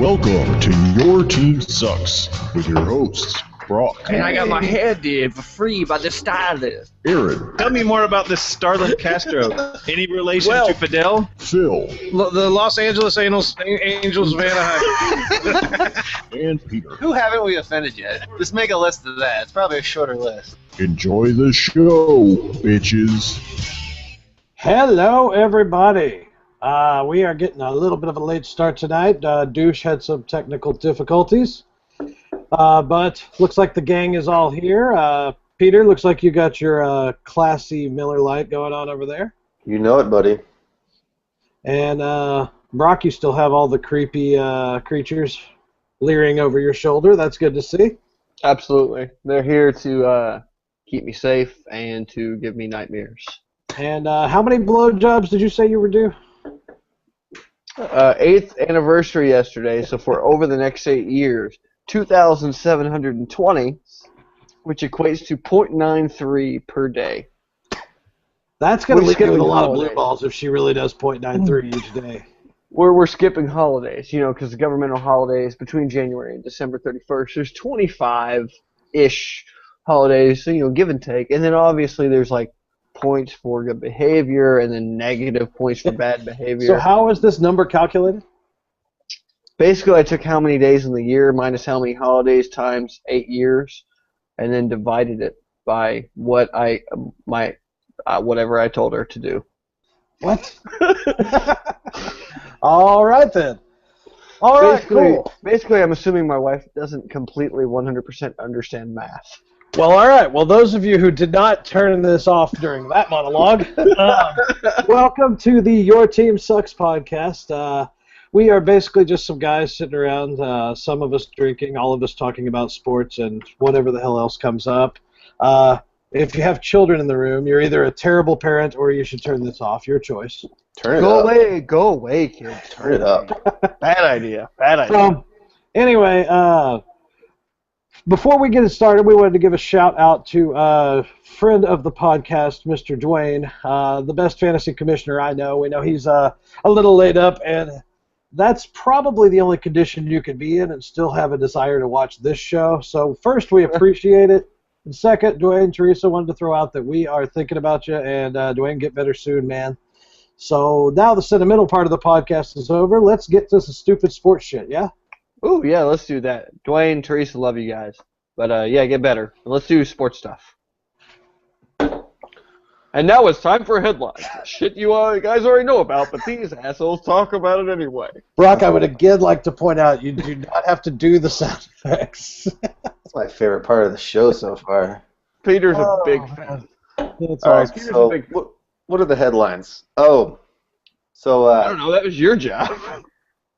Welcome to Your Team Sucks with your hosts, Brock. And I got my hair did for free by the stylist. Aaron. Tell me more about this Starlin Castro. Any relation to Fidel? Phil. The Los Angeles Angels of Anaheim. And Peter. Who haven't we offended yet? Just make a list of that. It's probably a shorter list. Enjoy the show, bitches. Hello, everybody. We are getting a little bit of a late start tonight. Douche had some technical difficulties, but looks like the gang is all here. Peter, looks like you got your classy Miller Lite going on over there. You know it, buddy. And Brock, you still have all the creepy creatures leering over your shoulder. That's good to see. Absolutely. They're here to keep me safe and to give me nightmares. And how many blowjobs did you say you were due? 8th anniversary yesterday, so for over the next 8 years, 2,720, which equates to 0.93 per day. That's going to leave you with a lot of holidays. blue balls if she really does 0.93 each day. We're skipping holidays, because the governmental holidays between January and December 31st, there's 25-ish holidays, so, give and take. And then obviously there's, points for good behavior and then negative points for bad behavior. So how is this number calculated? Basically, I took how many days in the year minus how many holidays times 8 years, and then divided it by what whatever I told her to do. What? All right then. All right, cool. Basically, I'm assuming my wife doesn't completely 100% understand math. Well, all right. Well, those of you who did not turn this off during that monologue, welcome to the Your Team Sucks podcast. We are basically just some guys sitting around, some of us drinking, all of us talking about sports and whatever the hell else comes up. If you have children in the room, you're either a terrible parent or you should turn this off. Your choice. Turn it up. Go away, kid. Turn it up. Bad idea. Anyway, before we get it started, we wanted to give a shout out to a friend of the podcast, Mr. Dwayne, the best fantasy commissioner I know. We know he's a little laid up, and that's probably the only condition you could be in and still have a desire to watch this show. So first, we appreciate it. And second, Dwayne, Teresa wanted to throw out that we are thinking about you, and Dwayne, get better soon, man. So now the sentimental part of the podcast is over. Let's get to some stupid sports shit, yeah? Ooh, yeah, let's do that. Dwayne, Teresa, love you guys. But, yeah, get better. Let's do sports stuff. And now it's time for headlines. Shit you guys already know about, but these assholes talk about it anyway. Brock, I would again like to point out you do not have to do the sound effects. That's my favorite part of the show so far. Peter's a big fan. That's All right, Peter's so a big fan. what are the headlines? Oh, so I don't know, that was your job.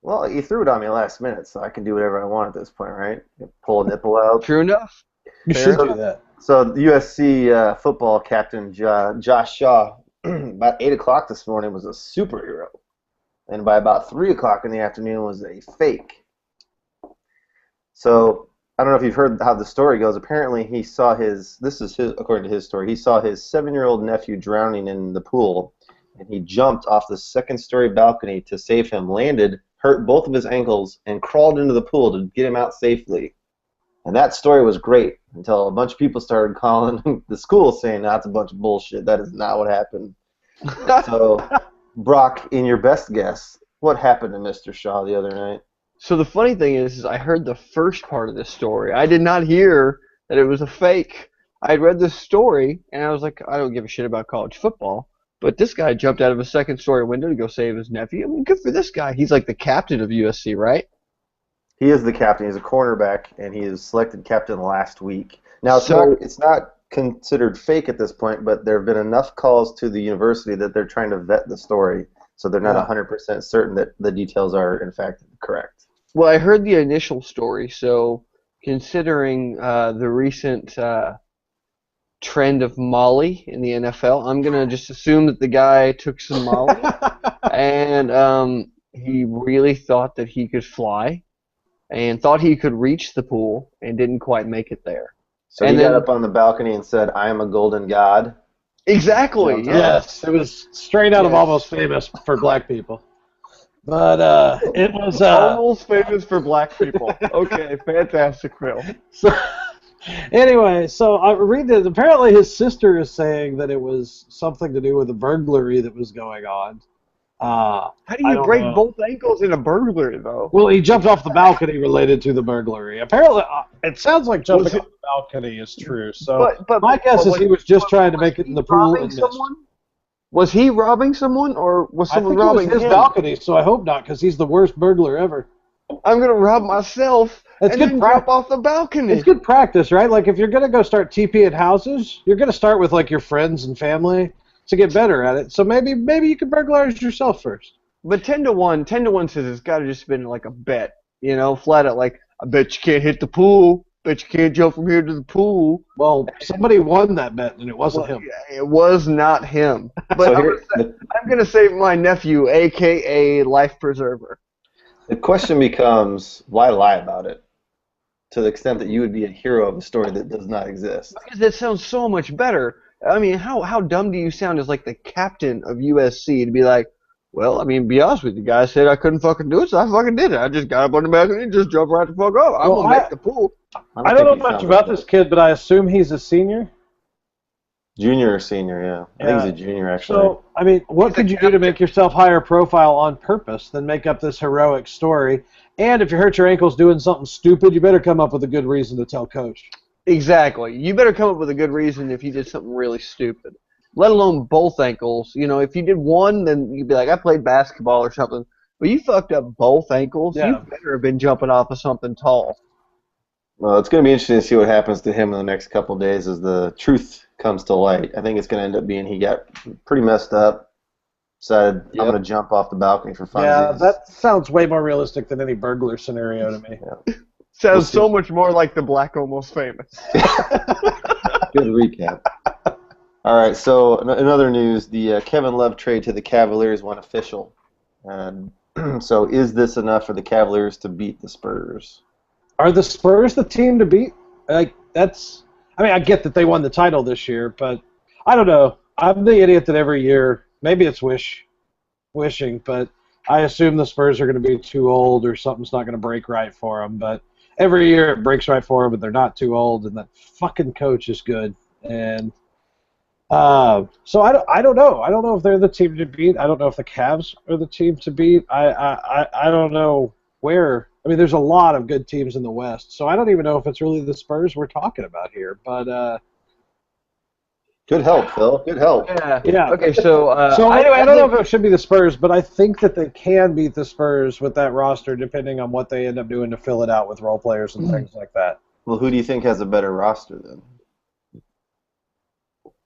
well, you threw it on me last minute, so I can do whatever I want at this point, right? Pull a nipple out. True enough. You should do that. So the USC football captain Josh Shaw, about 8 o'clock this morning, was a superhero, and by about 3 o'clock in the afternoon was a fake. So I don't know if you've heard how the story goes. Apparently, he saw according to his story, he saw his 7-year-old nephew drowning in the pool, and he jumped off the second-story balcony to save him, landed, hurt both of his ankles, and crawled into the pool to get him out safely. And that story was great until a bunch of people started calling the school saying that's a bunch of bullshit. That is not what happened. So, Brock, in your best guess, what happened to Mr. Shaw the other night? So the funny thing is I heard the first part of this story. I did not hear that it was a fake. I had read this story, and I was like, I don't give a shit about college football. But this guy jumped out of a second-story window to go save his nephew. I mean, good for this guy. He's like the captain of USC, right? He is the captain. He's a cornerback, and he was selected captain last week. Now, it's not considered fake at this point, but there have been enough calls to the university that they're trying to vet the story, so they're not 100% certain that the details are, in fact, correct. Well, I heard the initial story, so considering the recent trend of Molly in the NFL, I'm going to just assume that the guy took some Molly, and he really thought that he could fly, and thought he could reach the pool, and didn't quite make it there. So he got up on the balcony and said, I am a golden god? Exactly, yes. It was straight out of Almost Famous for black people. But it was Almost famous for black people. Okay, fantastic film. so, anyway, so I read this. Apparently, his sister is saying that it was something to do with a burglary that was going on. How do I you don't break know. both ankles in a burglary, though? Well, he jumped off the balcony related to the burglary. Apparently, it sounds like jumping off the balcony is true. So But my guess is was- he was just trying to was make it he in the pool robbing and missed. someone? Was he robbing someone, or was I someone think it was robbing his him? balcony, so I hope not, because he's the worst burglar ever. I'm gonna rob myself It's and good then prac- jump off the balcony. It's good practice, right? Like, if you're going to go start TPing houses, you're going to start with, like, your friends and family to get better at it. So maybe you could burglarize yourself first. But 10-1 says it's got to just been like a bet, flat out. Like, I bet you can't hit the pool. Bet you can't jump from here to the pool. Well, somebody won that bet, and it wasn't him. It was not him. But So I'm gonna save my nephew, aka Life Preserver. the question becomes, why lie about it? To the extent that you would be a hero of a story that does not exist. Because that sounds so much better. I mean, how dumb do you sound as like the captain of USC to be like, well, I mean, be honest with you, guys said I couldn't fucking do it, so I fucking did it. I just got up on the balcony and just jumped right the fuck up. I'm Well, gonna make the pool. I don't know much about this kid, but I assume he's a senior. Junior or senior, yeah. I think he's a junior, actually. So, I mean, what could you do to make yourself higher profile on purpose than make up this heroic story? And if you hurt your ankles doing something stupid, you better come up with a good reason to tell coach. Exactly. You better come up with a good reason if you did something really stupid. Let alone both ankles. If you did one, then you'd be like, I played basketball or something. But you fucked up both ankles. Yeah. You better have been jumping off of something tall. Well, it's going to be interesting to see what happens to him in the next couple of days as the truth comes to light. I think it's going to end up being he got pretty messed up, said, I'm going to jump off the balcony for funsies. Yeah, that sounds way more realistic than any burglar scenario to me. Sounds so much more like the Black Almost Famous. Good recap. All right, so in other news, the Kevin Love trade to the Cavaliers went official. So is this enough for the Cavaliers to beat the Spurs? Are the Spurs the team to beat? I mean, I get that they won the title this year, but I don't know. I'm the idiot that every year, maybe it's wishing, but I assume the Spurs are going to be too old or something's not going to break right for them. But every year it breaks right for them, but they're not too old, and that fucking coach is good. And so I don't know. I don't know if they're the team to beat. I don't know if the Cavs are the team to beat. I don't know where. I mean, there's a lot of good teams in the West, so I don't even know if it's really the Spurs we're talking about here. But Good help, Phil. Good help. yeah. Okay, so Anyway, I don't know if it should be the Spurs, but I think that they can beat the Spurs with that roster, depending on what they end up doing to fill it out with role players and things like that. Well, who do you think has a better roster then?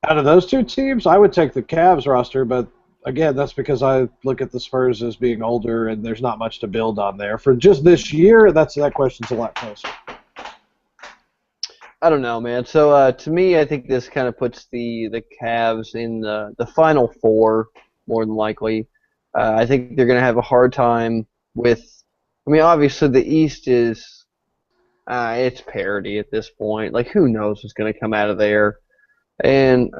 Out of those two teams, I would take the Cavs roster, but again, that's because I look at the Spurs as being older and there's not much to build on there. For just this year, that question's a lot closer. I don't know, man. So to me, I think this kind of puts the Cavs in the Final Four, more than likely. I think they're going to have a hard time with. I mean, obviously the East is it's parity at this point. Like, who knows what's going to come out of there? And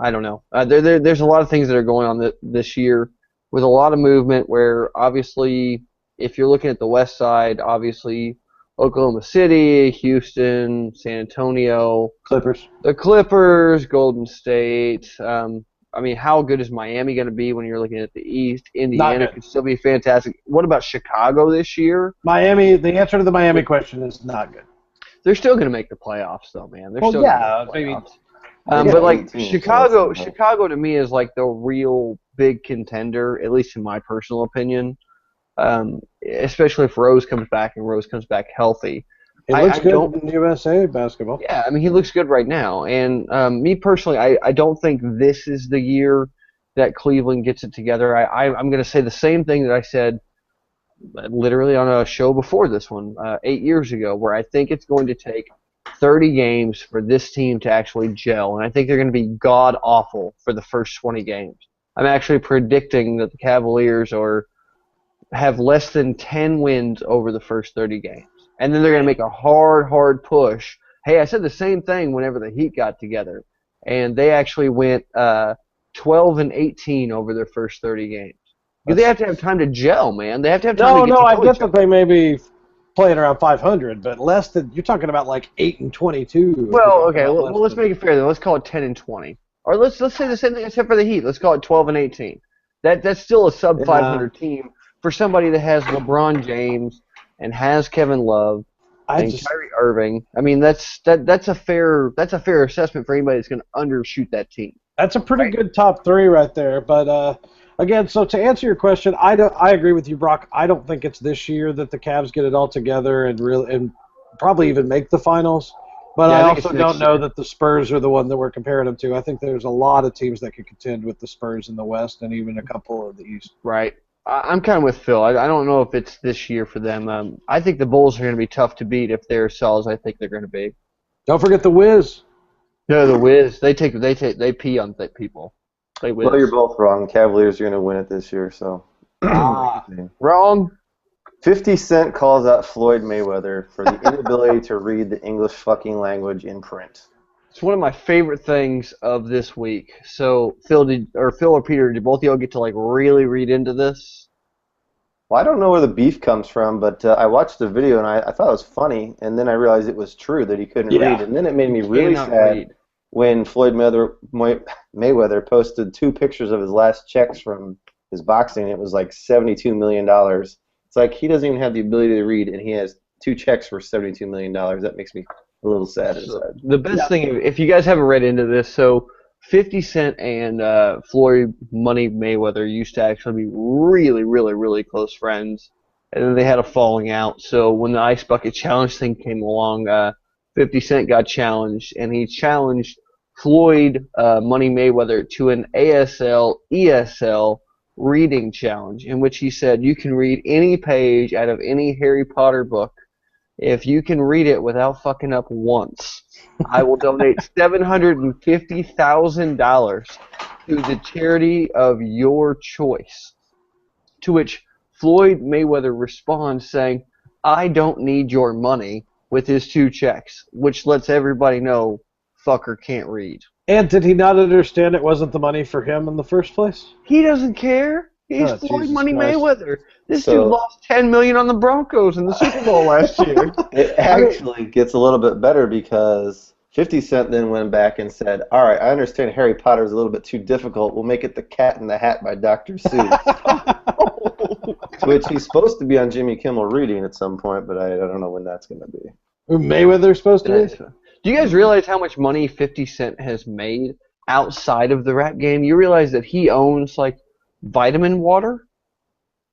I don't know. There's a lot of things that are going on this year with a lot of movement. Where obviously, if you're looking at the West side, obviously. Oklahoma City, Houston, San Antonio, Clippers. The Clippers, Golden State. I mean, how good is Miami going to be when you're looking at the East? Indiana could still be fantastic. What about Chicago this year? Miami. The answer to the Miami question is not good. They're still going to make the playoffs, though, man. They're still yeah, gonna make the maybe. playoffs. But like 18, Chicago so to me is like the real big contender, at least in my personal opinion. Especially if Rose comes back and Rose comes back healthy. He looks good in USA basketball. Yeah, I mean, he looks good right now. And me personally, I don't think this is the year that Cleveland gets it together. I'm going to say the same thing that I said literally on a show before this one 8 years ago, where I think it's going to take 30 games for this team to actually gel. And I think they're going to be god-awful for the first 20 games. I'm actually predicting that the Cavaliers have less than 10 wins over the first 30 games. And then they're going to make a hard push. Hey, I said the same thing whenever the Heat got together. And they actually went 12-18 over their first 30 games. Because they have to have time to gel, man. They have to have time No, to get no, to I know get each that other. they may be playing around 500, but less than you're talking about like 8-22. Well, okay, well, let's make it fair then. Let's call it 10-20. Or let's say the same thing except for the Heat. Let's call it 12-18. That's still a sub 500 team for somebody that has LeBron James and has Kevin Love and Kyrie Irving. I mean, that's a fair assessment for anybody that's going to undershoot that team. That's a pretty good top three right there. But again, so to answer your question, I agree with you, Brock. I don't think it's this year that the Cavs get it all together and probably even make the finals. But Yeah, I I think also it's don't next know year. that the Spurs are the one that we're comparing them to. I think there's a lot of teams that could contend with the Spurs in the West and even a couple of the East. Right. I'm kind of with Phil. I don't know if it's this year for them. I think the Bulls are going to be tough to beat if they're as solid as I think they're going to be. Don't forget the Wiz. No, the Wiz. They pee on people. They whiz. Well, you're both wrong. Cavaliers are going to win it this year, so. Wrong. 50 Cent calls out Floyd Mayweather for the inability to read the English fucking language in print. It's one of my favorite things of this week. So, Phil or Peter, did both of y'all get to like really read into this? Well, I don't know where the beef comes from, but I watched the video and I thought it was funny, and then I realized it was true that he couldn't read, and then it made me really Cannot sad read. when Floyd Mayweather posted 2 pictures of his last checks from his boxing. It was like $72 million. It's like he doesn't even have the ability to read, and he has 2 checks for $72 million. That makes me a little sad inside. The best thing, if you guys haven't read into this, so 50 Cent and Floyd Money Mayweather used to actually be really, really, really close friends, and then they had a falling out. So when the Ice Bucket Challenge thing came along, 50 Cent got challenged, and he challenged Floyd Money Mayweather to an ASL-ESL reading challenge, in which he said you can read any page out of any Harry Potter book. If you can read it without fucking up once, I will donate $750,000 to the charity of your choice. To which Floyd Mayweather responds saying, I don't need your money, with his 2 checks, which lets everybody know fucker can't read. And did he not understand it wasn't the money for him in the first place? He doesn't care. He's Oh, Floyd Jesus Money Christ. Mayweather. This So- dude lost $10 million on the Broncos in the Super Bowl last year. It actually gets a little bit better because 50 Cent then went back and said, all right, I understand Harry Potter is a little bit too difficult. We'll make it The Cat in the Hat by Dr. Seuss. Which he's supposed to be on Jimmy Kimmel reading at some point, but I don't know when that's going to be. Who Mayweather's supposed to be? Do you guys realize how much money 50 Cent has made outside of the rap game? You realize that he owns, like, vitamin water?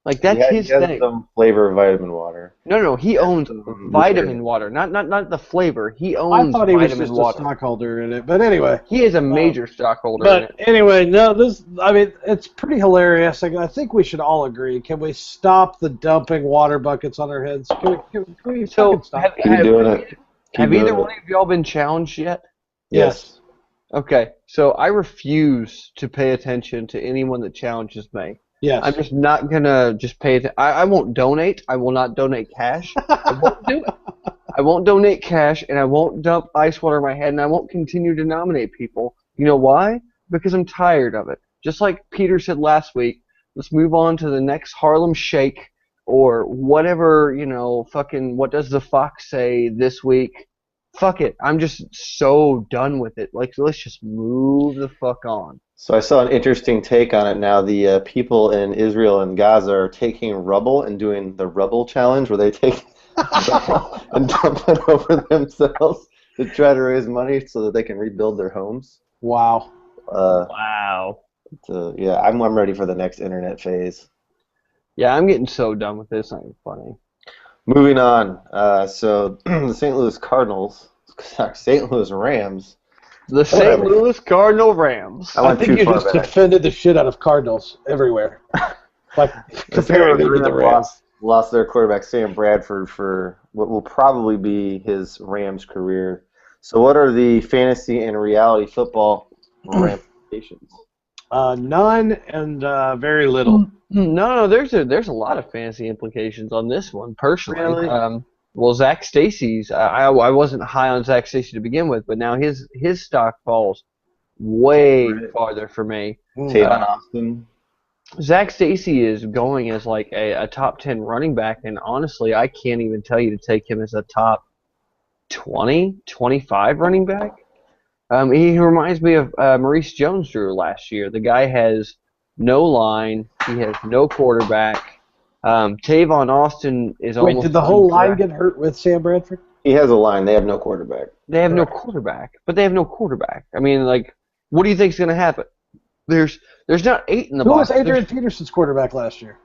Like, that's Yeah, his he has thing. some flavor of vitamin water. No, he owns some vitamin liquor. water. Not the flavor. He I owns thought he was vitamin just water. a stockholder in it. But anyway. He is a major stockholder in But it. anyway, no, it's pretty hilarious. I think we should all agree. Can we stop the dumping water buckets on our heads? Can we So, fucking stop? Keep doing it. have Keep either doing one of y'all been challenged yet? Yes. Okay, so I refuse to pay attention to anyone that challenges me. Yes. I'm just not gonna just pay attention. I won't donate. I will not donate cash. I won't do it. I won't donate cash, and I won't dump ice water in my head, and I won't continue to nominate people. You know why? Because I'm tired of it. Just like Peter said last week, let's move on to the next Harlem Shake or whatever, fucking what does the Fox say this week? Fuck it. I'm just so done with it. Like, let's just move the fuck on. So I saw an interesting take on it now. The people in Israel and Gaza are taking rubble and doing the rubble challenge, where they take rubble and dump it over themselves to try to raise money so that they can rebuild their homes. Wow. Wow. Yeah, I'm ready for the next internet phase. Yeah, I'm getting so done with this. It's not even funny. Moving on. So the St. Louis Rams. The St. Whatever. Louis Cardinal Rams. I I went think too you far just back. defended the shit out of Cardinals everywhere. Like comparing them to the Rams. Lost their quarterback Sam Bradford for what will probably be his Rams career. So what are the fantasy and reality football ramifications? None and very little. No, there's a lot of fantasy implications on this one, personally. Really? Well, Zach Stacy's, I wasn't high on Zach Stacy to begin with, but now his stock falls way farther for me. Tavon Austin. Zach Stacy is going as like a top 10 running back, and honestly, I can't even tell you to take him as a top 20, 25 running back. He reminds me of Maurice Jones-Drew last year. The guy has no line. He has no quarterback. Tavon Austin is almost... Wait, did the whole line get hurt with Sam Bradford? He has a line. They have no quarterback. They have no quarterback, but they have no quarterback. I mean, like, what do you think's going to happen? There's not 8 in the Who box. was Adrian Peterson's quarterback last year?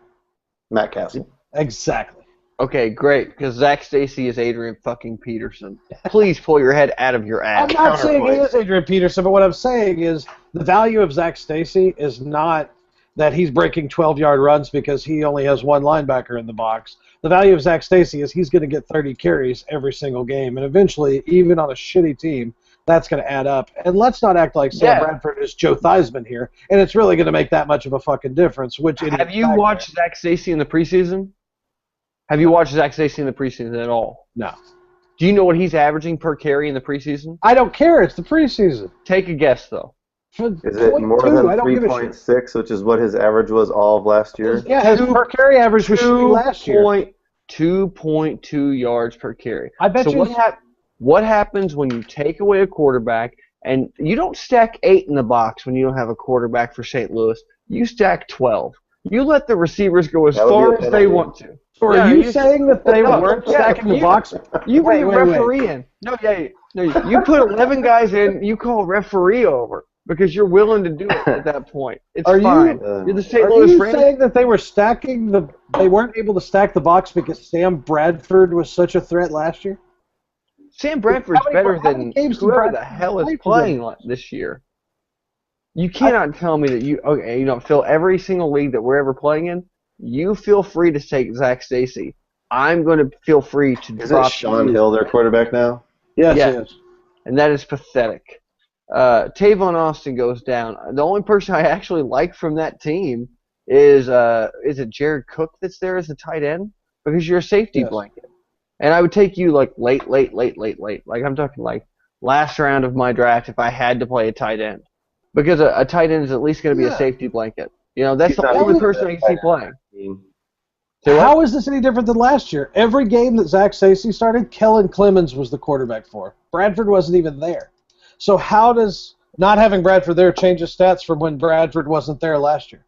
Matt Castle. Exactly. Okay, great, because Zach Stacy is Adrian fucking Peterson. Please pull your head out of your ass. I'm not saying he is Adrian Peterson, but what I'm saying is the value of Zach Stacy is not that he's breaking 12-yard runs because he only has one linebacker in the box. The value of Zach Stacy is he's going to get 30 carries every single game, and eventually, even on a shitty team, that's going to add up. And let's not act like Sam Bradford is Joe Theismann here, and it's really going to make that much of a fucking difference. Have you watched Zach Stacy in the preseason? Have you watched Zach Stacy in the preseason at all? No. Do you know what he's averaging per carry in the preseason? I don't care. It's the preseason. Take a guess, though. Is it more than 3.6, which is what his average was all of last year? Yeah, his per carry average was shitty last year. 2.2 yards per carry. I bet you. What happens when you take away a quarterback, and you don't stack 8 in the box when you don't have a quarterback for St. Louis? You stack 12. You let the receivers go as far as they want to. So are you saying that they weren't stacking the box? You bring a referee in. No, you put 11 guys in, you call referee over because you're willing to do it at that point. It's fine. You're the St. Louis Rams. Are you saying that they were they weren't able to stack the box because Sam Bradford was such a threat last year? Sam Bradford's better than whoever the hell is playing this year. You cannot tell me that you don't feel every single league that we're ever playing in. You feel free to take Zach Stacy. I'm going to feel free to drop. Is it Sean Hill, their quarterback now? Yes, it is. And that is pathetic. Tavon Austin goes down. The only person I actually like from that team is it Jared Cook that's there as a tight end? Because you're a safety blanket. And I would take you like late. Like I'm talking like last round of my draft if I had to play a tight end. Because a tight end is at least going to be a safety blanket. You know, that's the only person I can see playing. So how is this any different than last year? Every game that Zach Stacy started, Kellen Clemens was the quarterback for. Bradford wasn't even there. So how does not having Bradford there change his stats from when Bradford wasn't there last year?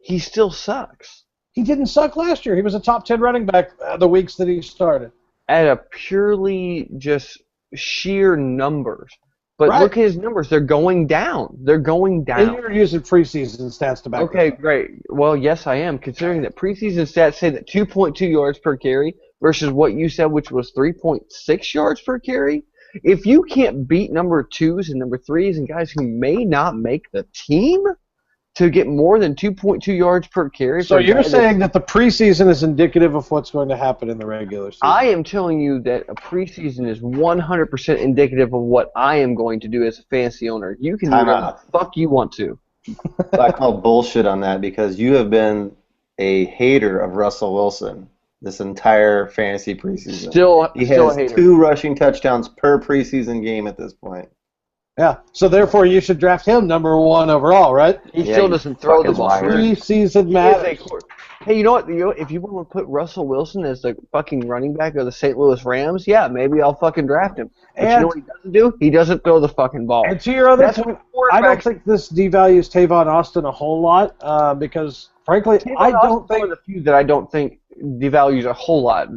He still sucks. He didn't suck last year. He was a top 10 running back the weeks that he started. At a purely just sheer numbers. But look at his numbers. They're going down. They're going down. And you're using preseason stats to back Okay, great. Well, yes, I am, considering that preseason stats say that 2.2 yards per carry versus what you said, which was 3.6 yards per carry. If you can't beat number 2s and number 3s and guys who may not make the team to get more than 2.2 yards per carry. So you're saying that the preseason is indicative of what's going to happen in the regular season? I am telling you that a preseason is 100% indicative of what I am going to do as a fantasy owner. You can do whatever the fuck you want to. I call bullshit on that because you have been a hater of Russell Wilson this entire fantasy preseason. He has 2 rushing touchdowns per preseason game at this point. Yeah, so therefore you should draft him number 1 overall, right? He still doesn't throw the ball. Preseason matters. Hey, you know what? If you want to put Russell Wilson as the fucking running back of the St. Louis Rams, yeah, maybe I'll fucking draft him. But you know what he doesn't do? He doesn't throw the fucking ball. And to your other point, I don't think this devalues Tavon Austin a whole lot because, frankly, I don't think... one of the few that I don't think devalues a whole lot.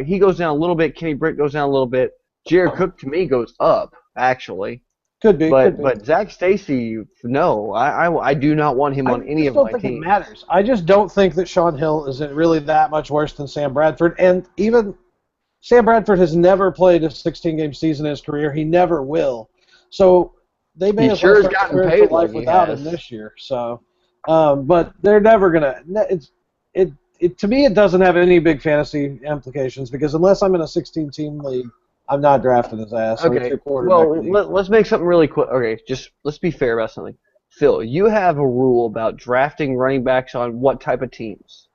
He goes down a little bit. Kenny Britt goes down a little bit. Jared Cook, to me, goes up, actually. Could be. But Zach Stacy, no, I do not want him on any of my teams. I don't think it matters. I just don't think that Sean Hill is really that much worse than Sam Bradford. And even Sam Bradford has never played a 16-game season in his career. He never will. So they may have gotten paid life without him this year. So, but they're never gonna. To me, it doesn't have any big fantasy implications because unless I'm in a 16-team league, I'm not drafting his ass. Okay, well, let's make something really quick. Okay, just let's be fair about something. Phil, you have a rule about drafting running backs on what type of teams?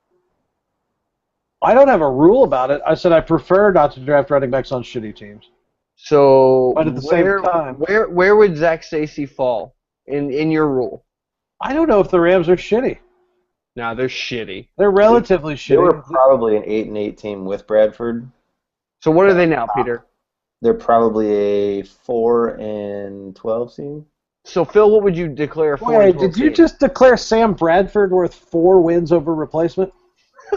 I don't have a rule about it. I said I prefer not to draft running backs on shitty teams. So, but at the same time, where would Zach Stacy fall in your rule? I don't know if the Rams are shitty. Nah, they're shitty. They're relatively They were shitty. probably an 8-8 team with Bradford. So what are they now, Peter? They're probably a 4-12 team. So Phil, what would you declare for? Wait, did you just declare Sam Bradford worth 4 wins over replacement?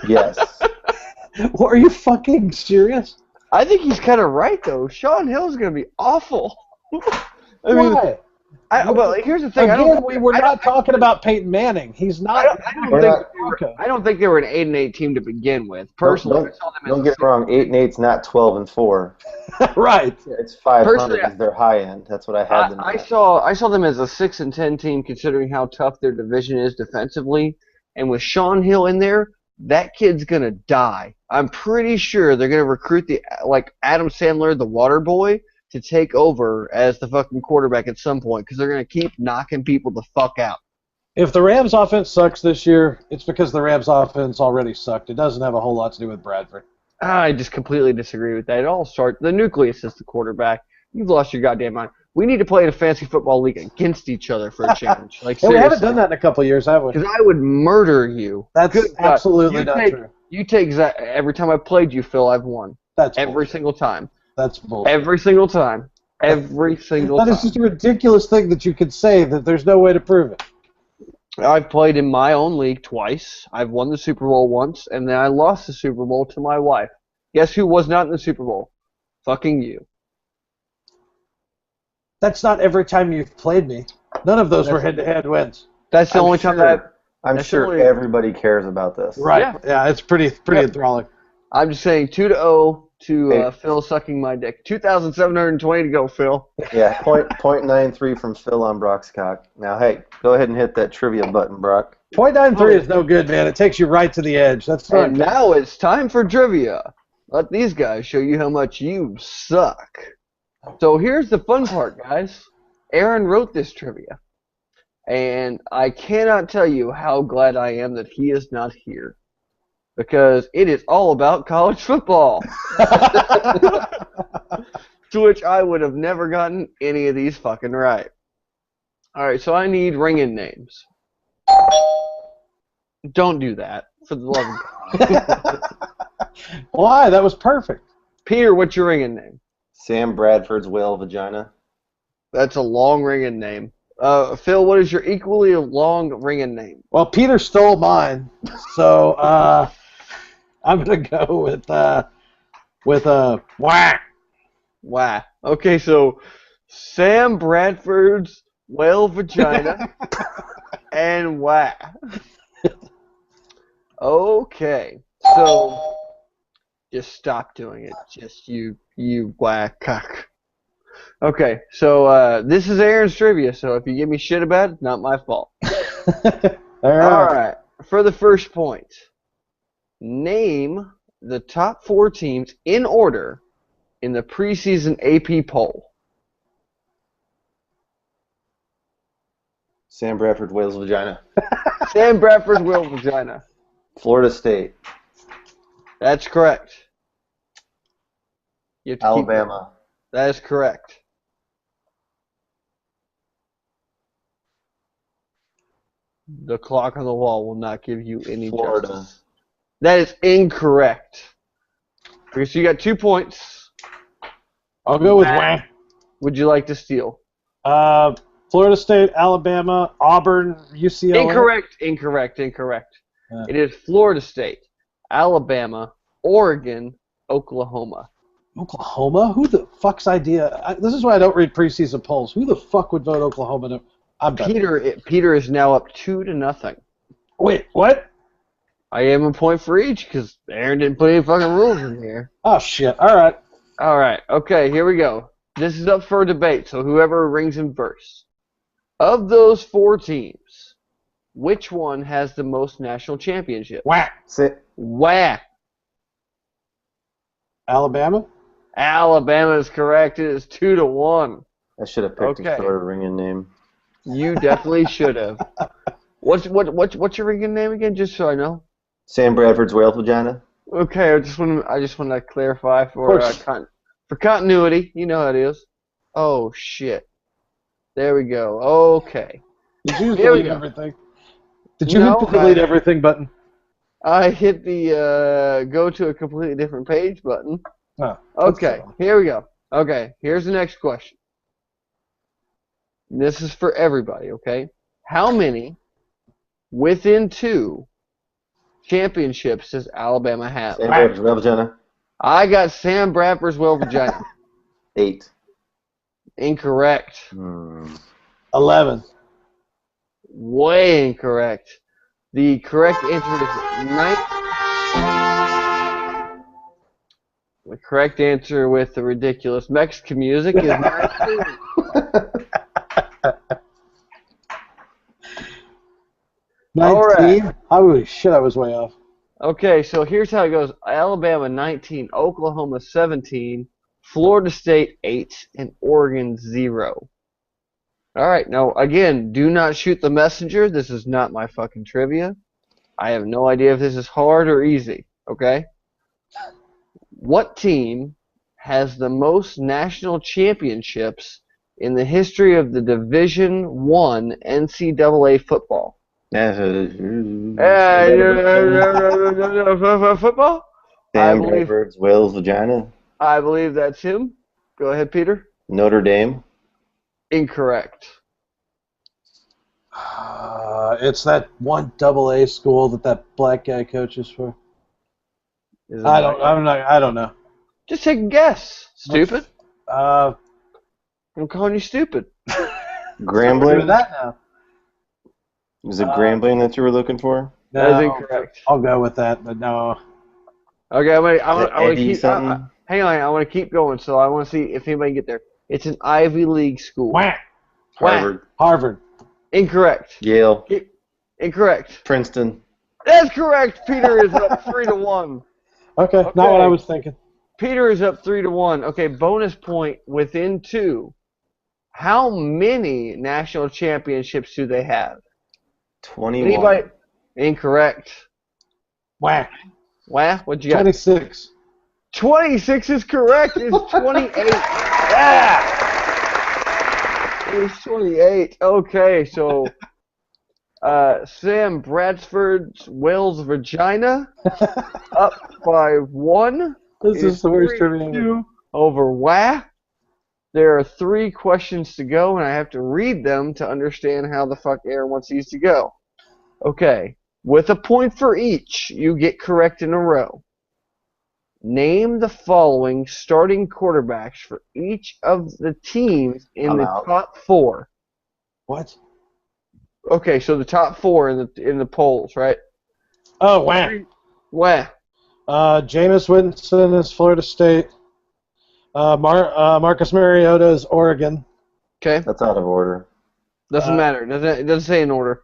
Yes. Are you fucking serious? I think he's kind of right though. Sean Hill's gonna be awful. I mean, Why? well, here's the thing. Again, we're not talking about Peyton Manning. He's not. I don't think they were an 8-8 team to begin with. Personally, Don't get me wrong. 8-8's not 12-4. Right. It's 500 Personally, is their high end. That's what I had them. I saw them as a 6-10 team, considering how tough their division is defensively. And with Sean Hill in there, that kid's gonna die. I'm pretty sure they're gonna recruit Adam Sandler, the water boy, to take over as the fucking quarterback at some point, because they're gonna keep knocking people the fuck out. If the Rams offense sucks this year, it's because the Rams offense already sucked. It doesn't have a whole lot to do with Bradford. I just completely disagree with that. It all starts. The nucleus is the quarterback. You've lost your goddamn mind. We need to play in a fantasy football league against each other for a challenge. We haven't done that in a couple of years, have we? Because I would murder you. That's absolutely not true. You take every time I played you, Phil, I've won. That's every single time. That's bullshit. Every single time. Every single time. That is just a ridiculous thing that you could say that there's no way to prove it. I've played in my own league twice. I've won the Super Bowl once, and then I lost the Super Bowl to my wife. Guess who was not in the Super Bowl? Fucking you. That's not every time you've played me. None of those were head-to-head wins. That's the only time that I'm sure everybody cares about this. Right. Yeah, it's pretty enthralling. I'm just saying 2-0 to Phil sucking my dick. 2,720 to go, Phil. Yeah, .93 from Phil on Brock's cock. Now, hey, go ahead and hit that trivia button, Brock. .93 is no good, man. It takes you right to the edge. That's fine. And now it's time for trivia. Let these guys show you how much you suck. So here's the fun part, guys. Aaron wrote this trivia. And I cannot tell you how glad I am that he is not here. Because it is all about college football. To which I would have never gotten any of these fucking right. Alright, so I need ringing names. Don't do that, for the love of God. Why? That was perfect. Peter, what's your ringing name? Sam Bradford's whale vagina. That's a long ringing name. Phil, what is your equally long ringing name? Well, Peter stole mine, so I'm gonna go with whack. Wow. Okay, so Sam Bradford's whale vagina and whack. Okay, so just stop doing it. Just you whack cock. Okay, so this is Aaron's trivia, so if you give me shit about it, it's not my fault. All right. For the first point, name the top 4 teams in order in the preseason AP poll. Sam Bradford, whale's vagina. Sam Bradford's whale vagina. Florida State. That's correct. You have to Alabama. That is correct. The clock on the wall will not give you any Florida. justice. That is incorrect. Okay, so you got 2 points. I'll go with whack. Would you like to steal? Florida State, Alabama, Auburn, UCLA. Incorrect. Yeah. It is Florida State, Alabama, Oregon, Oklahoma. Oklahoma? Who the fuck's idea? This is why I don't read preseason polls. Who the fuck would vote Oklahoma? I'm done. Peter is now up 2-0. Wait, what? I am a point for each because Aaron didn't put any fucking rules in here. Oh shit! All right. Okay, here we go. This is up for debate, so whoever rings in first. Of those 4 teams, which one has the most national championships? Whack. Whack. Alabama? Alabama is correct. It is 2-1. I should have picked a shorter ringing name. You definitely should have. What's your ringing name again, just so I know? Sam Bradford's whale vagina. Okay, I just want to clarify for continuity. You know how it is. Oh shit. There we go. Okay. Did you Here we delete go. everything? Did you No, hit the delete everything button? I hit the go to a completely different page button. Oh, Okay, here we go. Okay, here's the next question. This is for everybody, okay? How many within 2 championships does Alabama have? Sam Bradford, Virginia. I got Sam Bradford's Virginia. 8. Incorrect. 11. Way incorrect. The correct answer is 9. The correct answer with the ridiculous Mexican music is 19. 19? Holy shit, I was way off. Okay, so here's how it goes. Alabama 19, Oklahoma 17, Florida State 8, and Oregon 0. All right, now again, do not shoot the messenger. This is not my fucking trivia. I have no idea if this is hard or easy, okay? What team has the most national championships in the history of the Division I NCAA football? Football? Sam Bradford's Wales, Virginia. I believe that's him. Go ahead, Peter. Notre Dame. Incorrect. It's that one AA school that black guy coaches for. I don't know. Just take a guess. Stupid. I'm calling you stupid. Grambling. that now. Was it Grambling that you were looking for? That is incorrect. I'll go with that, but no. Okay, I want to keep. something? Hang on, I want to keep going. So I want to see if anybody can get there. It's an Ivy League school. Whack. Harvard. Harvard. Incorrect. Yale. Incorrect. Princeton. That's correct. Peter is up 3-1. Okay, not what I was thinking. Peter is up 3-1. Okay, bonus point within 2. How many national championships do they have? 21. Anybody? Incorrect. Whack. Wow, what'd you got? 26. 26 is correct. It's 28. Yeah. It's 28. Okay, so Sam Bradford's Wales Virginia up by 1. This is the worst trivia ever. Over Wah. There are 3 questions to go, and I have to read them to understand how the fuck Aaron wants these to go. Okay. With a point for each, you get correct in a row. Name the following starting quarterbacks for each of the teams in the top 4. What? Okay, so the top 4 in the polls, right? Oh, whack. Wah. Jameis Winston is Florida State. Marcus Mariota is Oregon. Okay. That's out of order. Doesn't matter. It doesn't say in order.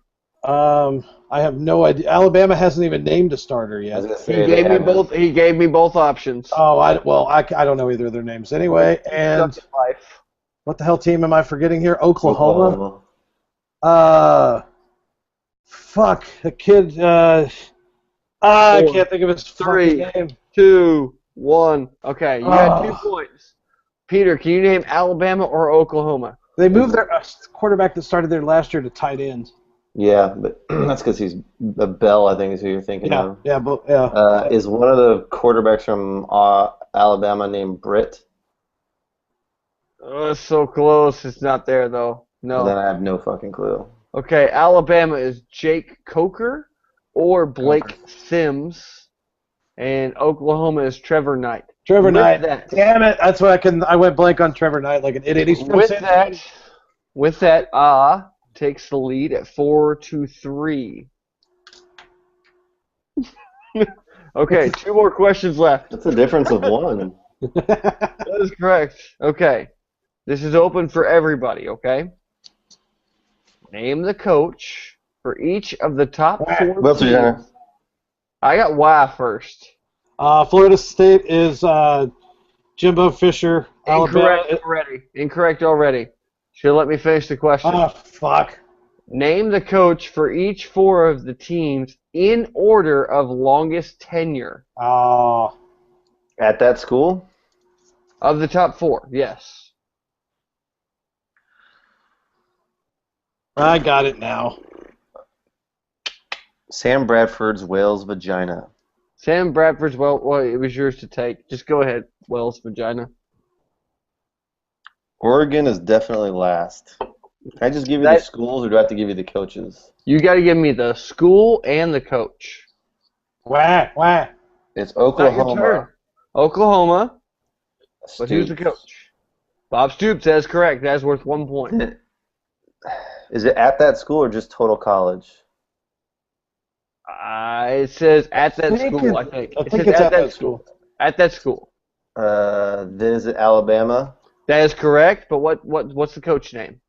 I have no idea. Alabama hasn't even named a starter yet. He gave me both options. Oh, I don't know either of their names anyway. And what the hell team am I forgetting here? Oklahoma. Fuck the kid. I can't think of his 3, name. 2, 1. Okay, you got 2 points. Peter, can you name Alabama or Oklahoma? They moved their quarterback that started there last year to tight end. Yeah, but that's because he's a Bell, I think is who you're thinking of. Yeah. Is one of the quarterbacks from Alabama named Britt? Oh, it's so close. It's not there, though. No. Then I have no fucking clue. Okay, Alabama is Jake Coker or Blake Sims, and Oklahoma is Trevor Knight. Trevor Knight. Damn it! That's what I went blank on Trevor Knight like an idiot. He's from With that, takes the lead at 4-3. Okay, 2 more questions left. That's a difference of 1. That is correct. Okay, this is open for everybody. Okay. Name the coach for each of the top 4 teams. I got Y first. Florida State is Jimbo Fisher. Incorrect already. Should let me finish the question. Oh, fuck. Name the coach for each 4 of the teams in order of longest tenure. At that school? Of the top 4, yes. I got it now. Sam Bradford's whale's vagina. Sam Bradford's, well, it was yours to take. Just go ahead, Wells vagina. Oregon is definitely last. Can I just give you the schools, or do I have to give you the coaches? You got to give me the school and the coach. Wah. It's Not your turn. Oklahoma. Oklahoma. But who's the Stoops. coach? Bob Stoops, that is correct. That is worth 1 point. Is it at that school or just total college? It says at that school, I think. I It think says it's at that school. At that school. Then is it Alabama? That is correct, but what's the coach name?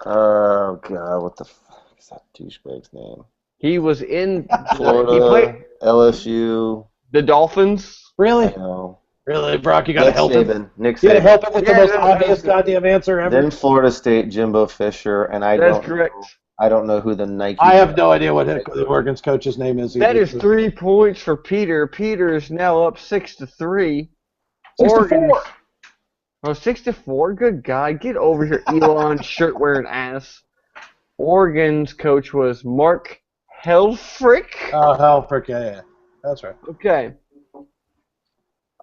Oh, God, what the fuck is that douchebag's name? He was in Florida, he played LSU. the Dolphins. Really? No. Really, Brock? You got to Nick help him. Saban. Nick You got to Saban. help him with the Yeah, most that's obvious good. goddamn answer ever. Then Florida State, Jimbo Fisher, and I That's don't correct. I don't know who the Nike. I have no idea what the Oregon's coach's name is. That either. is 3 points for Peter. Peter is now up 6-3. 6-4. Oh, 6-4. Good God, get over here, Elon shirt wearing ass. Oregon's coach was Mark Helfrich. Oh, hell, frick, yeah. That's right. Okay.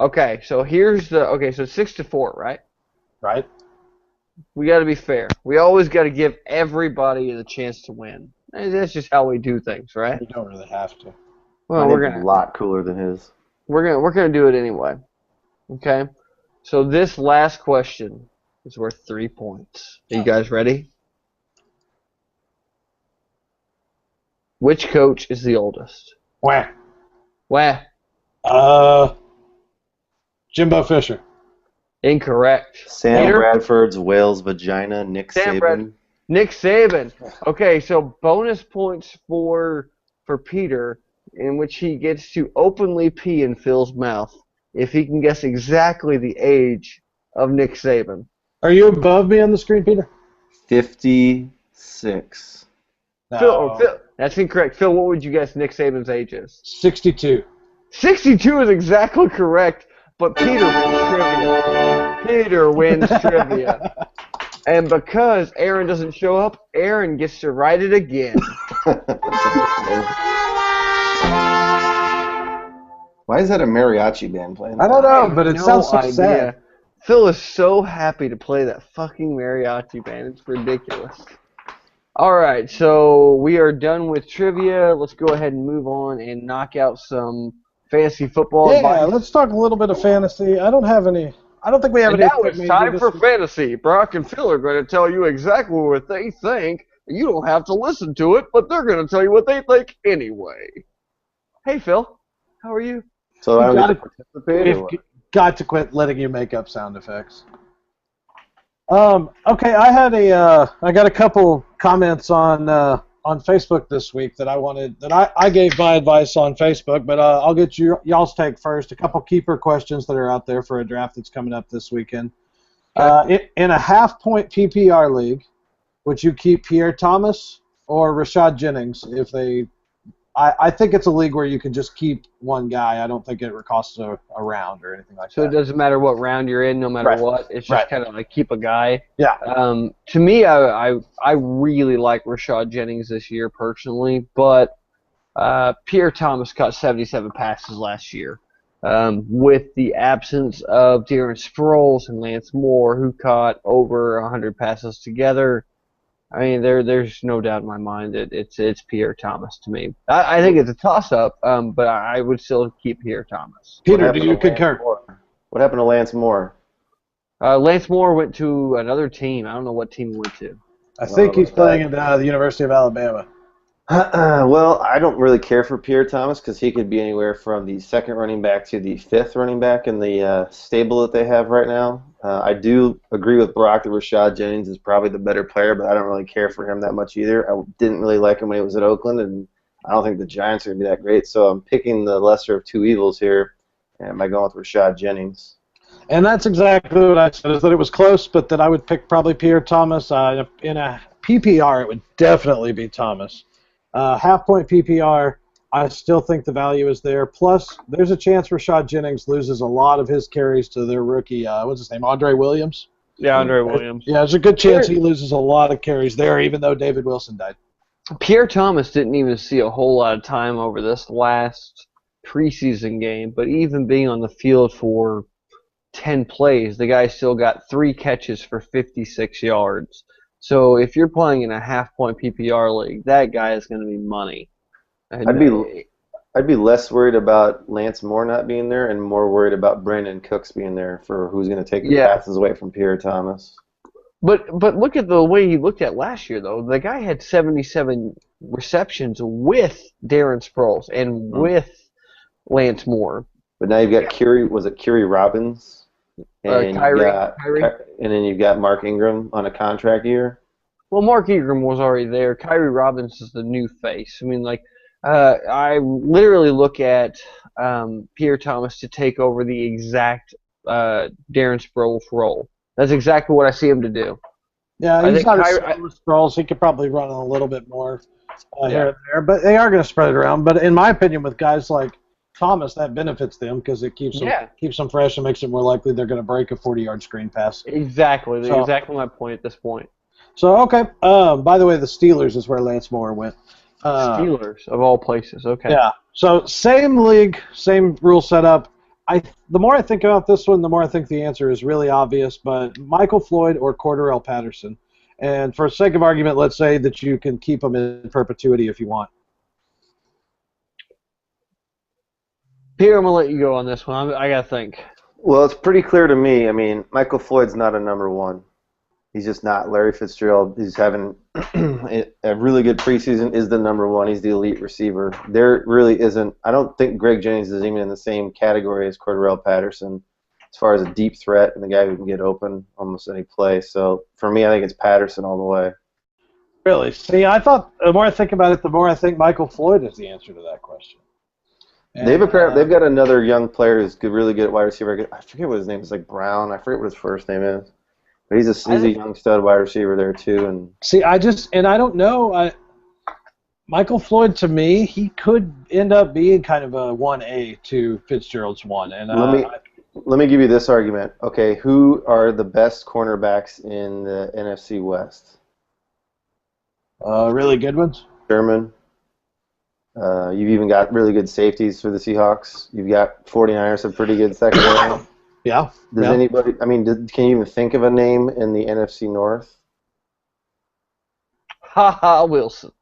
Okay, so here's the. Okay, so 6-4, right? Right? We got to be fair. We always got to give everybody the chance to win. That's just how we do things, right? You don't really have to. Well, My we're name's gonna a lot cooler than his. we're gonna do it anyway. Okay. So this last question is worth 3 points. Are you guys ready? Which coach is the oldest? Wah. Wah. Jimbo Fisher. Incorrect. Sam Peter? Bradford's whale's vagina. Nick Sam Saban. Nick Saban. Okay, so bonus points for Peter, in which he gets to openly pee in Phil's mouth if he can guess exactly the age of Nick Saban. Are you above me on the screen, Peter? 56. No. Phil, that's incorrect. Phil, what would you guess Nick Saban's age is? 62. 62 is exactly correct, but Peter wins trivia. Peter wins trivia. And because Aaron doesn't show up, Aaron gets to write it again. Why is that a mariachi band playing? I don't know, but it No sounds so idea. sad. Phil is so happy to play that fucking mariachi band. It's ridiculous. All right, so we are done with trivia. Let's go ahead and move on and knock out some fantasy football. Yeah, advice. let's talk a little bit of fantasy. I don't think we have And any. now it's time for fantasy. Brock and Phil are going to tell you exactly what they think. You don't have to listen to it, but they're going to tell you what they think anyway. Hey, Phil. How are you? So I gotta- don't participate or what? We've got to quit letting you make up sound effects. Okay, I got a couple comments on Facebook this week that I gave my advice on Facebook, but I'll get y'all's take first. A couple keeper questions that are out there for a draft that's coming up this weekend. In a half-point PPR league, would you keep Pierre Thomas or Rashad Jennings if they? I think it's a league where you can just keep one guy. I don't think it costs a round or anything like So that. it doesn't matter what round you're in, no matter Right. what. It's just Right. kind of like keep a guy. Yeah. To me, I really like Rashad Jennings this year personally, but Pierre Thomas caught 77 passes last year. With the absence of Darren Sproles and Lance Moore, who caught over 100 passes together, I mean, there's no doubt in my mind that it's Pierre Thomas to me. I think it's a toss-up, but I would still keep Pierre Thomas. What Peter, happened do you to Lance concur? Moore? What happened to Lance Moore? Lance Moore went to another team. I don't know what team he went to. I think he's playing at the University of Alabama. Well, I don't really care for Pierre Thomas because he could be anywhere from the second running back to the fifth running back in the stable that they have right now. I do agree with Brock that Rashad Jennings is probably the better player, but I don't really care for him that much either. I didn't really like him when he was at Oakland, and I don't think the Giants are going to be that great. So I'm picking the lesser of two evils here, and am I going with Rashad Jennings? And that's exactly what I said, is that it was close, but that I would pick probably Pierre Thomas. In a PPR, it would definitely be Thomas. Half-point PPR, I still think the value is there. Plus, there's a chance Rashad Jennings loses a lot of his carries to their rookie, what's his name, Andre Williams. DeAndre Williams. Yeah, there's a good chance he loses a lot of carries there, even though David Wilson died. Pierre Thomas didn't even see a whole lot of time over this last preseason game, but even being on the field for 10 plays, the guy still got 3 catches for 56 yards. So if you're playing in a half-point PPR league, that guy is going to be money. And I'd be less worried about Lance Moore not being there and more worried about Brandon Cooks being there for who's going to take the passes away from Pierre Thomas. But look at the way he looked at last year, though. The guy had 77 receptions with Darren Sproles and with Lance Moore. But now you've got Kyrie Robbins, and Kyrie. And then you've got Mark Ingram on a contract year. Well, Mark Ingram was already there. Kyrie Robbins is the new face. I mean, like, I literally look at Pierre Thomas to take over the exact Darren Sproles role. That's exactly what I see him to do. Yeah, he's not as Sproles. He could probably run a little bit more here and there, but they are going to spread it around. But in my opinion, with guys like Thomas, that benefits them because it keeps them fresh and makes it more likely they're going to break a 40-yard screen pass. Exactly. That's exactly my point at this point. So, okay. By the way, the Steelers is where Lance Moore went. Steelers, of all places. Okay. Yeah. So, same league, same rule setup. The more I think about this one, the more I think the answer is really obvious, but Michael Floyd or Cordarrelle Patterson. And for sake of argument, let's say that you can keep them in perpetuity if you want. Peter, I'm going to let you go on this one. I got to think. Well, it's pretty clear to me. I mean, Michael Floyd's not a number one. He's just not. Larry Fitzgerald is having a really good preseason, is the number one. He's the elite receiver. There really isn't. I don't think Greg Jennings is even in the same category as Cordarrelle Patterson as far as a deep threat and the guy who can get open almost any play. So for me, I think it's Patterson all the way. Really? See, I thought the more I think about it, the more I think Michael Floyd is the answer to that question. And, they've got another young player who's really good at wide receiver. I forget what his name is, like Brown. I forget what his first name is. But he's a young stud wide receiver there too. And see, I don't know. Michael Floyd, to me, he could end up being kind of a 1A to Fitzgerald's 1. And let me give you this argument. Okay, who are the best cornerbacks in the NFC West? Really good ones. Sherman. You've even got really good safeties for the Seahawks. You've got 49ers have pretty good secondary. Yeah. Does anybody? I mean, can you even think of a name in the NFC North? Wilson.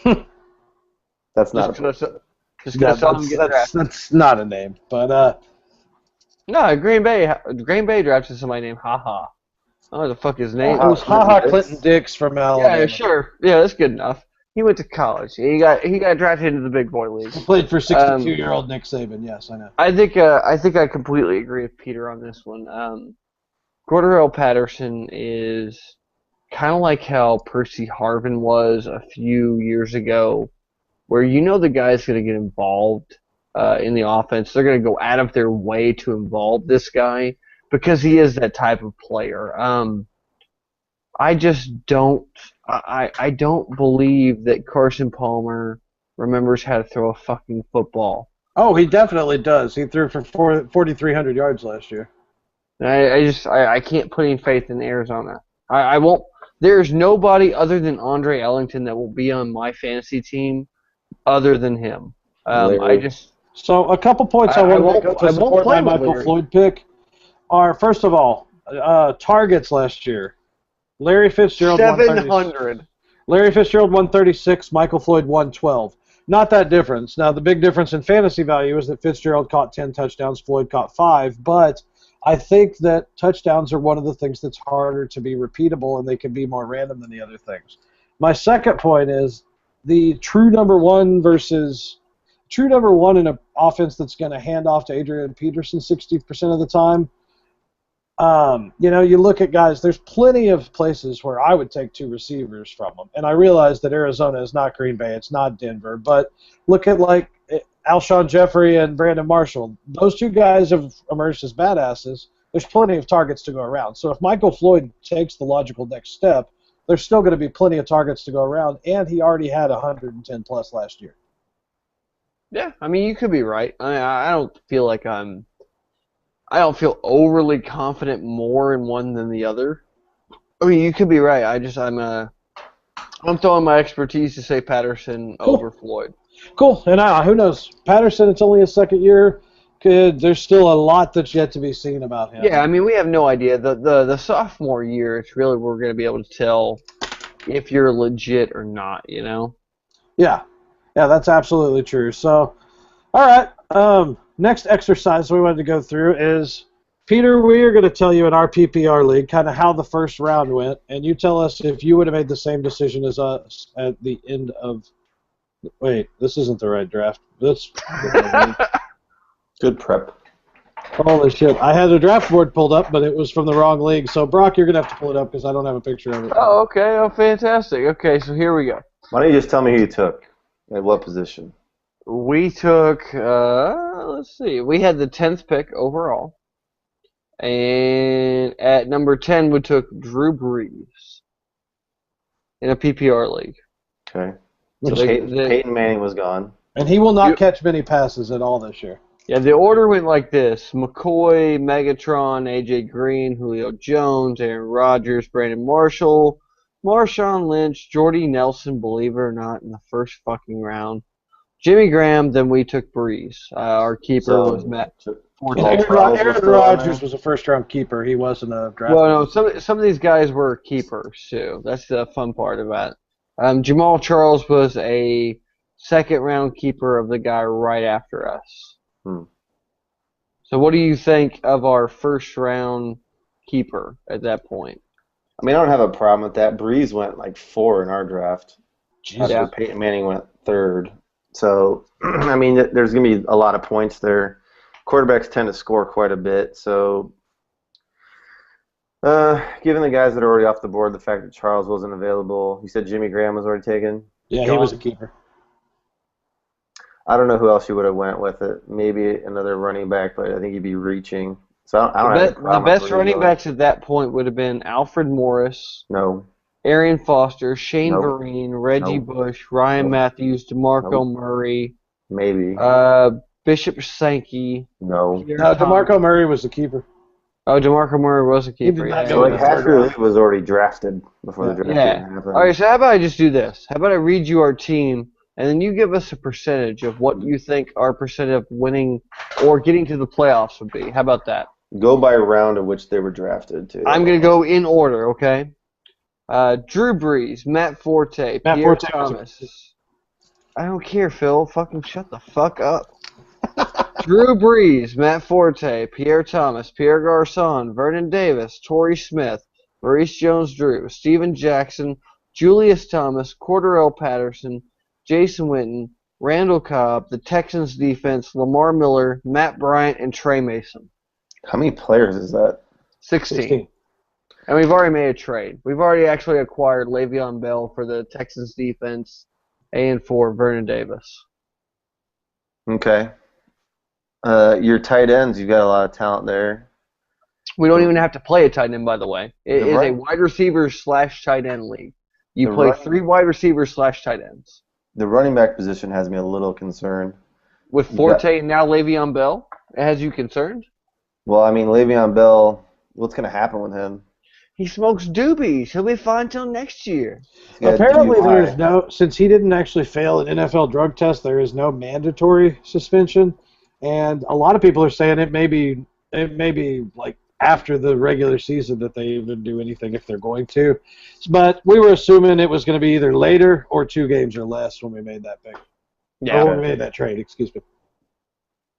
That's not. That's not a name, but no, Green Bay drafted somebody named Ha. I don't know what the fuck his name. It was Clinton Dix from Alabama. Yeah, sure. Yeah, that's good enough. He went to college. He got drafted into the big boy league. He played for 62-year-old Nick Saban. Yes, I know. I think I completely agree with Peter on this one. Cordarrelle Patterson is kind of like how Percy Harvin was a few years ago, where the guy's going to get involved in the offense. They're going to go out of their way to involve this guy because he is that type of player. I just don't. I don't believe that Carson Palmer remembers how to throw a fucking football. Oh, he definitely does. He threw for 4,300 yards last year. I can't put any faith in Arizona. I won't. There's nobody other than Andre Ellington that will be on my fantasy team other than him. So a couple points I want to support my Michael Floyd pick are, first of all, targets last year. Larry Fitzgerald 700. Larry Fitzgerald 136, Michael Floyd 112. Not that difference. Now the big difference in fantasy value is that Fitzgerald caught 10 touchdowns, Floyd caught 5, but I think that touchdowns are one of the things that's harder to be repeatable and they can be more random than the other things. My second point is the true number one in an offense that's going to hand off to Adrian Peterson 60% of the time. You look at guys, there's plenty of places where I would take 2 receivers from them. And I realize that Arizona is not Green Bay, it's not Denver, but look at like Alshon Jeffrey and Brandon Marshall. Those 2 guys have emerged as badasses. There's plenty of targets to go around. So if Michael Floyd takes the logical next step, there's still going to be plenty of targets to go around, and he already had 110 plus last year. Yeah, I mean, you could be right. I don't feel like I'm I don't feel overly confident more in one than the other. I mean, you could be right. I'm throwing my expertise to say Patterson over Floyd. Cool. And who knows? Patterson, it's only his second year. There's still a lot that's yet to be seen about him. Yeah, I mean, we have no idea. The sophomore year, it's really we're going to be able to tell if you're legit or not, you know? Yeah, that's absolutely true. So, all right, next exercise we wanted to go through is, Peter, we are going to tell you in our PPR league kind of how the first round went, and you tell us if you would have made the same decision as us at the end of... Wait, this isn't the right draft. Good prep. Holy shit. I had a draft board pulled up, but it was from the wrong league. So, Brock, you're going to have to pull it up because I don't have a picture of it. Oh, okay. Oh, fantastic. Okay, so here we go. Why don't you just tell me who you took? At what position? We took, let's see, we had the 10th pick overall. And at number 10, we took Drew Brees in a PPR league. Okay. So Peyton Manning was gone. And he will not catch many passes at all this year. Yeah, the order went like this. McCoy, Megatron, A.J. Green, Julio Jones, Aaron Rodgers, Brandon Marshall, Marshawn Lynch, Jordy Nelson, believe it or not, in the first fucking round. Jimmy Graham, then we took Brees. Our keeper was Matt Forte. Aaron Rodgers was a first-round keeper. He wasn't a draft. Well, no, some of these guys were keepers, too. That's the fun part about it. Jamal Charles was a second-round keeper of the guy right after us. So what do you think of our first-round keeper at that point? I mean, I don't have a problem with that. Brees went like 4 in our draft. Yeah. Peyton Manning went 3rd. So, I mean, there's going to be a lot of points there. Quarterbacks tend to score quite a bit. So, given the guys that are already off the board, the fact that Charles wasn't available, you said Jimmy Graham was already taken? Yeah, he was a keeper. I don't know who else you would have went with it. Maybe another running back, but I think you'd be reaching. So I don't have a problem the best with running backs at that point would have been Alfred Morris, No. Arian Foster, Shane Nope. Vereen, Reggie Nope. Bush, Ryan Nope. Matthews, DeMarco Nope. Murray, Maybe. Bishop Sankey. No. DeMarco Murray was the keeper. Oh, DeMarco Murray was a keeper. did not Yeah. go So like half your league was already drafted before the draft Yeah. even happened. All right, so how about I just do this? How about I read you our team, and then you give us a percentage of what you think our percentage of winning or getting to the playoffs would be. How about that? Go by round of which they were drafted, too. I'm going to go in order, okay? Drew Brees, Matt Forte, Matt Pierre Forte was Thomas. I don't care, Phil. Fucking shut the fuck up. Drew Brees, Matt Forte, Pierre Thomas, Pierre Garçon, Vernon Davis, Torrey Smith, Maurice Jones-Drew, Steven Jackson, Julius Thomas, Cordarrelle Patterson, Jason Witten, Randall Cobb, the Texans defense, Lamar Miller, Matt Bryant, and Trey Mason. How many players is that? 16. And we've already made a trade. We've already actually acquired Le'Veon Bell for the Texans defense and for Vernon Davis. Okay. Your tight ends, you've got a lot of talent there. We don't even have to play a tight end, by the way. It is a Right. wide receiver / tight end league. You The play right- 3 wide receivers / tight ends. The running back position has me a little concerned. With Forte and now Le'Veon Bell, it has you concerned? Well, I mean, Le'Veon Bell, what's going to happen with him? He smokes doobies. He'll be fine till next year. He's got a Apparently, DUI. there is no, since he didn't actually fail an NFL drug test, there is no mandatory suspension. And a lot of people are saying it may be like after the regular season that they even do anything if they're going to. But we were assuming it was going to be either later or 2 games or less when we made that pick. Or when we made that trade, excuse me.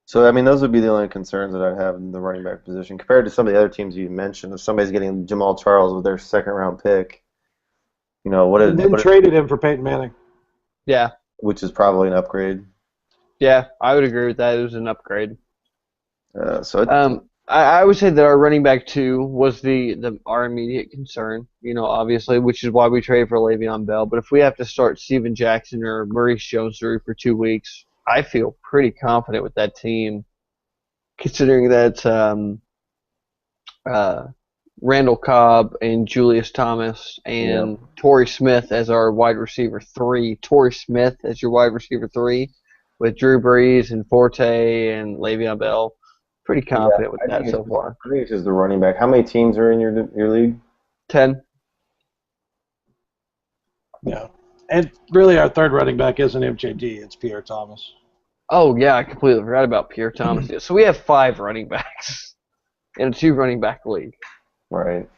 So, I mean, those would be the only concerns that I'd have in the running back position. Compared to some of the other teams you mentioned, if somebody's getting Jamal Charles with their second-round pick, you know, And then traded him for Peyton Manning. Yeah. which is probably an upgrade. Yeah, I would agree with that. It was an upgrade. So I would say that our running back 2 was our immediate concern, obviously, which is why we traded for Le'Veon Bell. But if we have to start Steven Jackson or Maurice Jones-Drew for 2 weeks, I feel pretty confident with that team, considering that Randall Cobb and Julius Thomas and Torrey Smith as our wide receiver 3. Torrey Smith as your wide receiver 3 with Drew Brees and Forte and Le'Veon Bell. Pretty confident with I that think so far. I think it's just the running back. How many teams are in your league? 10. Yeah. And really, our third running back isn't MJD. It's Pierre Thomas. Oh, yeah, I completely forgot about Pierre Thomas. So we have 5 running backs in a 2 running back league. Right.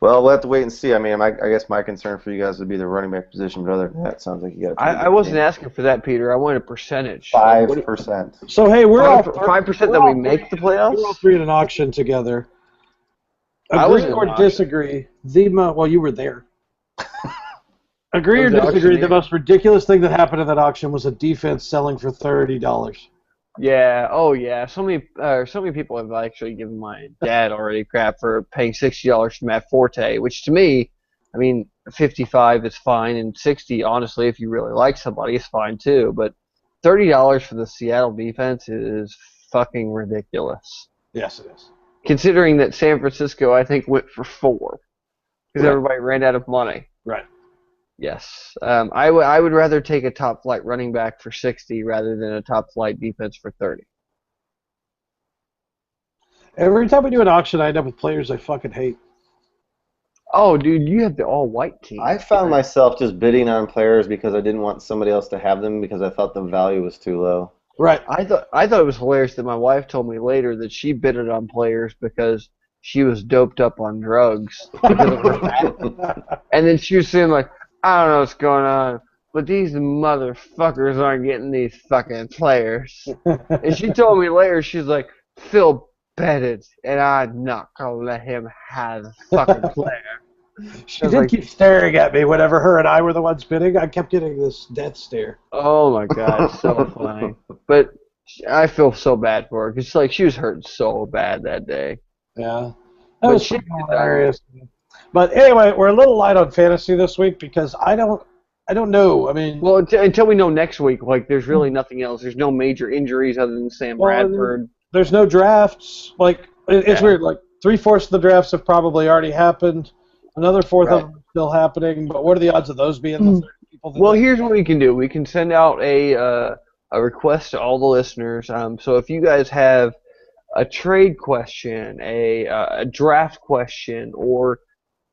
Well, we'll have to wait and see. I mean, I guess my concern for you guys would be the running back position, but other than that, it sounds like you got. I wasn't asking for that, Peter. I wanted a percentage. 5%. So, hey, we're all 5% that we make the playoffs? We're all 3 in an auction together. I was Agree in or an auction. disagree, well, you were there. Agree or Was the disagree, the auctioneer? most ridiculous thing that happened in that auction was a defense selling for $30. Yeah. Oh, yeah. So many people have actually given my dad already crap for paying $60 for Matt Forte, which to me, I mean, 55 is fine, and 60, honestly, if you really like somebody, is fine too. But $30 for the Seattle defense is fucking ridiculous. Yes, it is. Considering that San Francisco, I think, went for 4 because Right. everybody ran out of money. Right. Yes. I would rather take a top flight running back for 60 rather than a top flight defense for 30. Every time we do an auction, I end up with players I fucking hate. Oh, dude, you have the all white team. I found myself just bidding on players because I didn't want somebody else to have them because I thought the value was too low. Right. I thought it was hilarious that my wife told me later that she bidded on players because she was doped up on drugs because of her back. And then she was saying like, I don't know what's going on, but these motherfuckers aren't getting these fucking players. And she told me later, she's like, Phil betted, and I'm not gonna let him have the fucking player. She did keep staring at me whenever her and I were the ones bidding. I kept getting this death stare. Oh my god, it's so funny. But I feel so bad for her because like she was hurting so bad that day. Yeah. That But was she- hilarious. But anyway, we're a little light on fantasy this week because I don't know. I mean, Well, until we know next week, like there's really nothing else. There's no major injuries other than Sam Well, Bradford. there's no drafts. Like it's Yeah. weird. Like 3/4 of the drafts have probably already happened. Another fourth of them are still happening. But what are the odds of those being the 30 people? That Well, here's what we can do. We can send out a request to all the listeners. So if you guys have a trade question, a draft question, or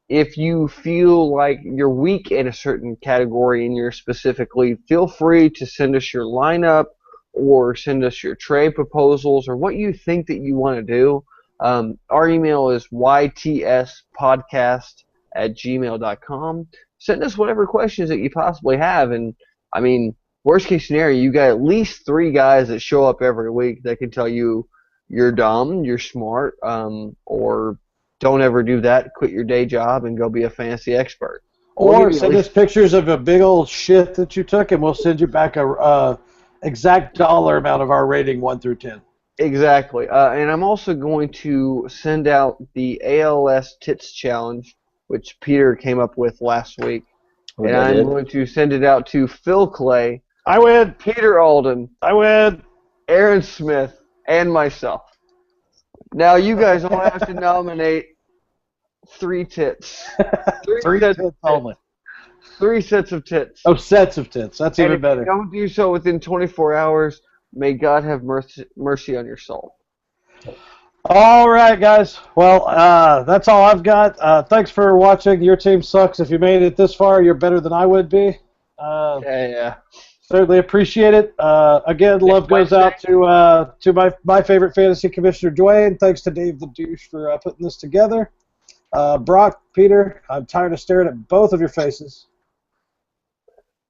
if you feel like you're weak in a certain category and you're specifically, feel free to send us your lineup or send us your trade proposals or what you think that you want to do. Our email is ytspodcast@gmail.com. Send us whatever questions that you possibly have. And, I mean, worst case scenario, you got at least 3 guys that show up every week that can tell you you're dumb, you're smart, or don't ever do that. Quit your day job and go be a fantasy expert. or send us pictures of a big old shit that you took, and we'll send you back a exact dollar amount of our rating 1 through 10. Exactly. And I'm also going to send out the ALS Tits Challenge, which Peter came up with last week. And I'm going to send it out to Phil Clay, I win. Peter Alden, I win. Aaron Smith, and myself. Now you guys all have to nominate 3 tits. 3 sets tits of only. 3 sets of tits. Oh, sets of tits. That's And even if better. you don't do so within 24 hours, may God have mercy on your soul. All right, guys. Well, that's all I've got. Thanks for watching. Your team sucks. If you made it this far, you're better than I would be. Yeah. Certainly appreciate it. Again, love goes out to my favorite fantasy commissioner, Dwayne. Thanks to Dave the Douche for putting this together. Brock, Peter, I'm tired of staring at both of your faces.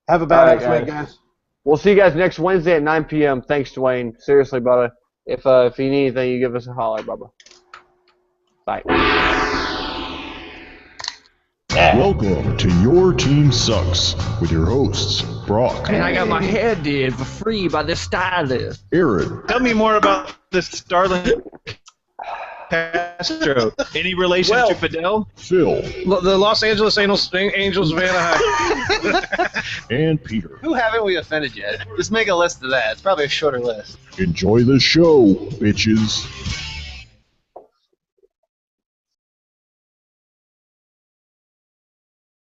Have a badass week, guys. We'll see you guys next Wednesday at 9 p.m. Thanks, Dwayne. Seriously, brother. If you need anything, you give us a holler, Bubba. Bye. Welcome to Your Team Sucks with your hosts, Brock, And I got my hair did for free by this stylist. Aaron, Tell me more about this Starlin Castro. Any relation to Fidel? Phil, The Los Angeles Angels of Anaheim. and Peter. Who haven't we offended yet? Just make a list of that. It's probably a shorter list. Enjoy the show, bitches.